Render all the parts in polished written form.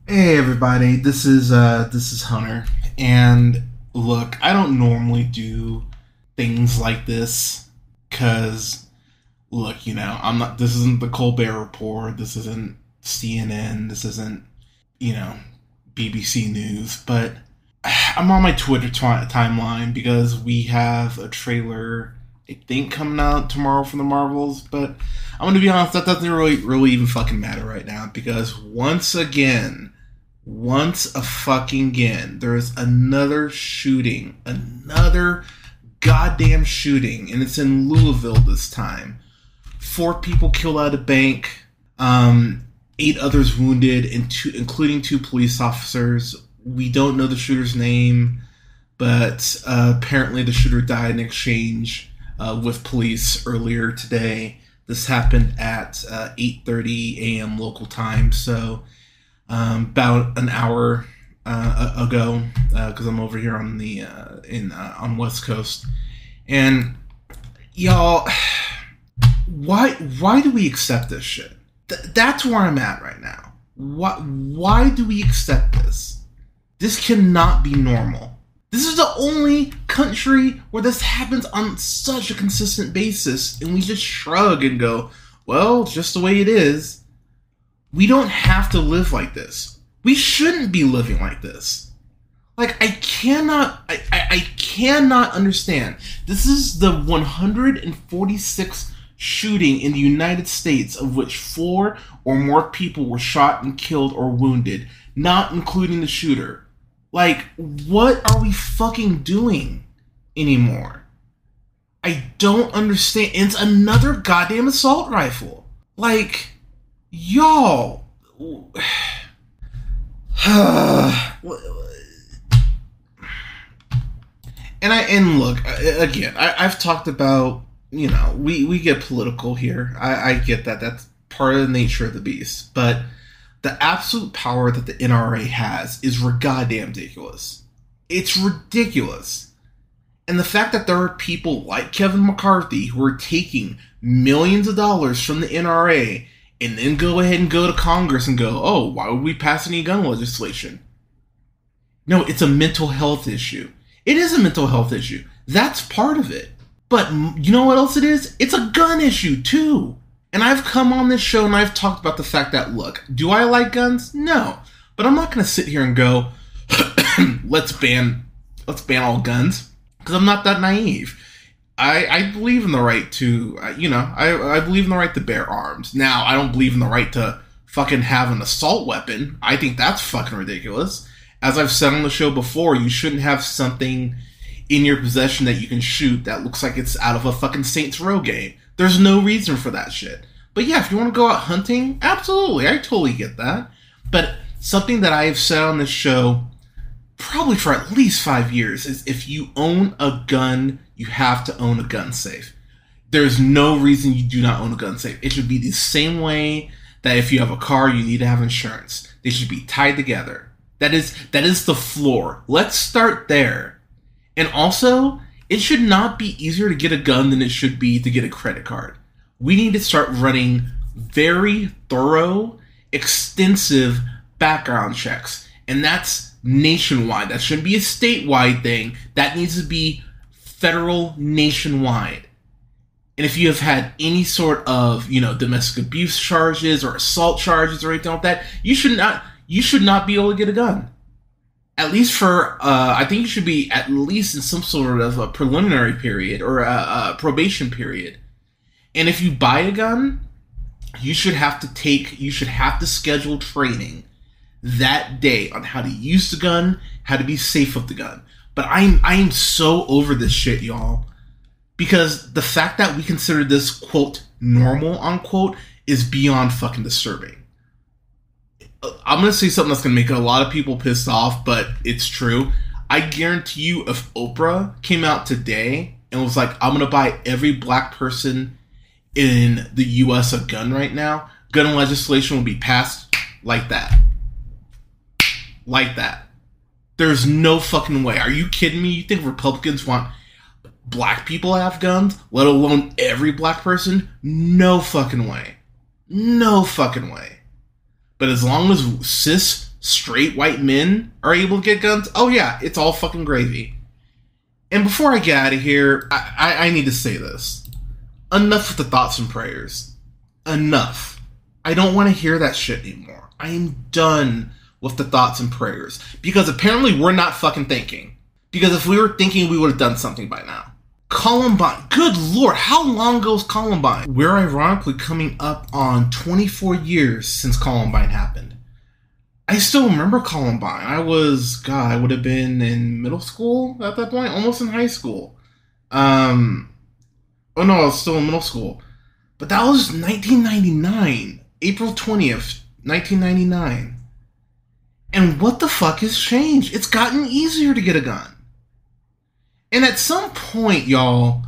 Hey everybody, this is Hunter, and look, I don't normally do things like this, cause look, I'm not. This isn't the Colbert Report. This isn't CNN. This isn't you know BBC News. But I'm on my Twitter timeline because we have a trailer, I think, coming out tomorrow for the Marvels. But I'm gonna be honest, that doesn't really even fucking matter right now because once a fucking again, there's another shooting, another goddamn shooting, and it's in Louisville this time. Four people killed at a bank, eight others wounded, including two police officers. We don't know the shooter's name, but apparently the shooter died in exchange with police earlier today. This happened at 8:30 a.m. local time, so about an hour ago, because I'm over here on the on West Coast, and y'all, why do we accept this shit? That's where I'm at right now. Why do we accept this? This cannot be normal. This is the only country where this happens on such a consistent basis, and we just shrug and go, well, it's just the way it is. We don't have to live like this. We shouldn't be living like this. Like, I cannot understand. This is the 146th shooting in the United States, of which 4 or more people were shot and killed or wounded, not including the shooter. Like, what are we fucking doing anymore? I don't understand. It's another goddamn assault rifle. Like, y'all. And look, again, I've talked about, we get political here. I get that. That's part of the nature of the beast. But the absolute power that the NRA has is goddamn ridiculous. It's ridiculous. And the fact that there are people like Kevin McCarthy who are taking millions of dollars from the NRA and then go ahead and go to Congress and go, oh, why would we pass any gun legislation? No, it's a mental health issue. It is a mental health issue. That's part of it. But you know what else it is? It's a gun issue, too. And I've come on this show and I've talked about the fact that, look, do I like guns? No. But I'm not going to sit here and go, let's ban all guns. Because I'm not that naive. I believe in the right to, I believe in the right to bear arms. Now, I don't believe in the right to fucking have an assault weapon. I think that's fucking ridiculous. As I've said on the show before, you shouldn't have something in your possession that you can shoot that looks like it's out of a fucking Saints Row game. There's no reason for that shit. But yeah, if you want to go out hunting, absolutely, I totally get that. But something that I have said on this show probably for at least 5 years is if you own a gun, you have to own a gun safe. There's no reason you do not own a gun safe. It should be the same way that if you have a car, you need to have insurance. They should be tied together. That is the floor. Let's start there. And also, it should not be easier to get a gun than it should be to get a credit card. We need to start running very thorough, extensive background checks. And that's nationwide. That shouldn't be a statewide thing. That needs to be federal, nationwide. And if you have had any sort of, domestic abuse charges or assault charges or anything like that, you should not be able to get a gun. At least for, I think you should be at least in some sort of a preliminary period or a probation period. And if you buy a gun, you should have to schedule training that day on how to use the gun, how to be safe with the gun. But I'm so over this shit, y'all. Because the fact that we consider this, quote, normal, unquote, is beyond fucking disturbing. I'm going to say something that's going to make a lot of people pissed off, but it's true. I guarantee you if Oprah came out today and was like, I'm going to buy every black person in the U.S. a gun right now, gun legislation will be passed like that. Like that. There's no fucking way. Are you kidding me? You think Republicans want black people to have guns, let alone every black person? No fucking way. No fucking way. But as long as cis, straight white men are able to get guns, oh yeah, it's all fucking gravy. And before I get out of here, I need to say this. Enough with the thoughts and prayers. Enough. I don't want to hear that shit anymore. I am done with the thoughts and prayers. Because apparently we're not fucking thinking. Because if we were thinking, we would have done something by now. Columbine. Good lord, how long ago is Columbine? We're ironically coming up on 24 years since Columbine happened. I still remember Columbine. I would have been in middle school at that point, almost in high school. Oh no, I was still in middle school. But that was 1999, April 20th, 1999. And what the fuck has changed? It's gotten easier to get a gun. And at some point, y'all,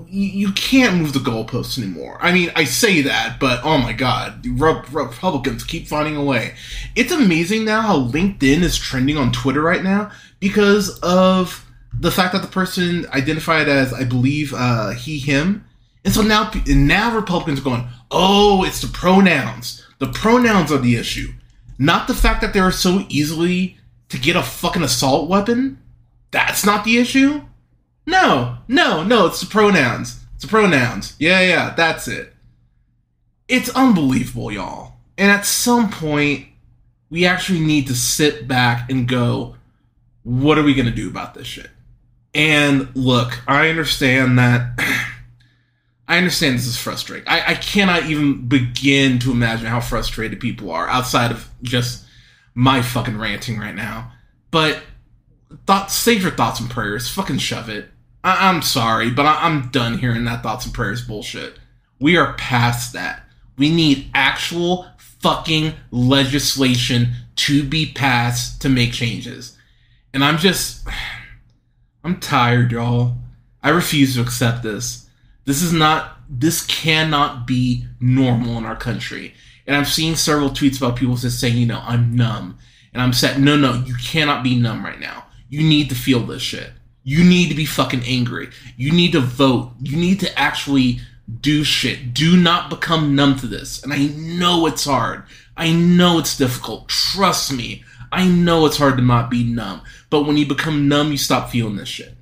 you can't move the goalposts anymore. I mean, I say that, but oh my god, Republicans keep finding a way. It's amazing now how LinkedIn is trending on Twitter right now because of the fact that the person identified as, I believe, he, him. And so now Republicans are going, oh, it's the pronouns. The pronouns are the issue. Not the fact that they were so easily to get a fucking assault weapon. That's not the issue? No, it's the pronouns. It's the pronouns. Yeah, that's it. It's unbelievable, y'all. And at some point, we actually need to sit back and go, what are we going to do about this shit? And look, I understand that... I understand this is frustrating. I cannot even begin to imagine how frustrated people are outside of just my fucking ranting right now. But... save your thoughts and prayers. Fucking shove it. I'm sorry, but I'm done hearing that thoughts and prayers bullshit. We are past that. We need actual fucking legislation to be passed to make changes. And I'm tired, y'all. I refuse to accept this. This cannot be normal in our country. And I've seen several tweets about people just saying, I'm numb. And I'm saying, no, you cannot be numb right now. You need to feel this shit. You need to be fucking angry. You need to vote. You need to actually do shit. Do not become numb to this. And I know it's hard. I know it's difficult. Trust me. I know it's hard to not be numb. But when you become numb, you stop feeling this shit.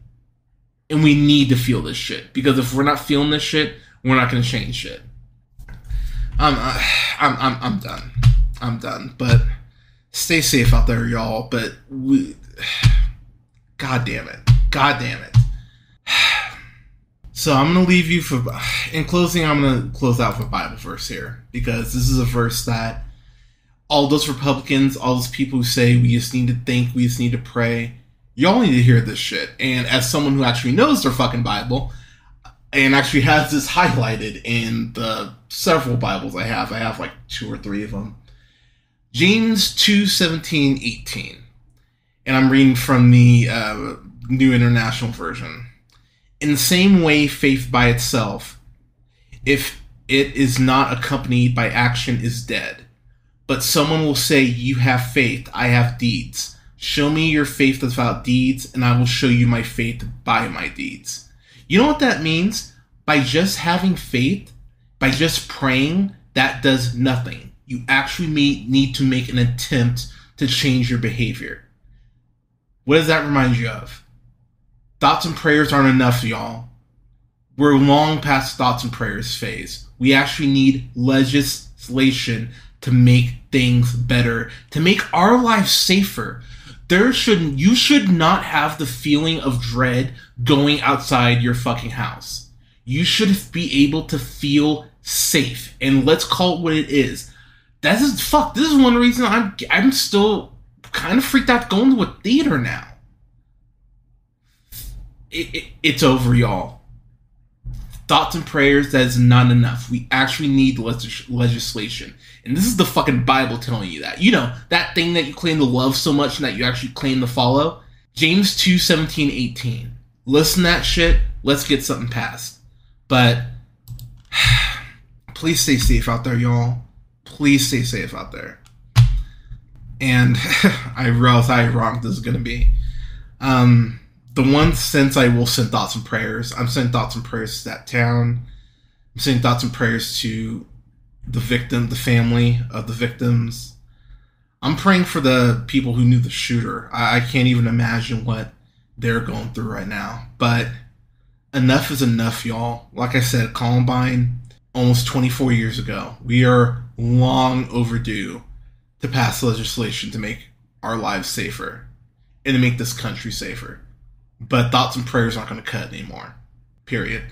And we need to feel this shit. Because if we're not feeling this shit, we're not going to change shit. I'm done. I'm done. But stay safe out there, y'all. But God damn it. So I'm going to leave you in closing, I'm going to close out with a Bible verse here. Because this is a verse that all those Republicans, all those people who say we just need to think, we just need to pray, y'all need to hear this shit. And as someone who actually knows their fucking Bible, and actually has this highlighted in the several Bibles I have like 2 or 3 of them. James 2:17-18. And I'm reading from the New International Version. In the same way, faith by itself, if it is not accompanied by action, is dead. But someone will say, you have faith, I have deeds. Show me your faith without deeds, and I will show you my faith by my deeds. You know what that means? By just having faith, by just praying, that does nothing. You actually need to make an attempt to change your behavior. What does that remind you of? Thoughts and prayers aren't enough, y'all. We're long past thoughts and prayers phase. We actually need legislation to make things better, to make our lives safer. You should not have the feeling of dread going outside your fucking house. You should be able to feel safe. And let's call it what it is. This is one reason I'm still kind of freaked out going to a theater now. It's over, y'all. Thoughts and prayers, that is not enough. We actually need legislation. And this is the fucking Bible telling you that. You know, that thing that you claim to love so much and that you actually claim to follow. James 2:17-18. Listen to that shit. Let's get something passed. But please stay safe out there, y'all. Please stay safe out there. And I realize how ironic this is going to be. The one sense I will send thoughts and prayers. I'm sending thoughts and prayers to that town. I'm sending thoughts and prayers to the victim, the family of the victims. I'm I'm praying for the people who knew the shooter. I can't even imagine what they're going through right now. But enough is enough, y'all. Like I said, Columbine, almost 24 years ago. We are long overdue to pass legislation to make our lives safer and to make this country safer. But thoughts and prayers aren't going to cut anymore. Period.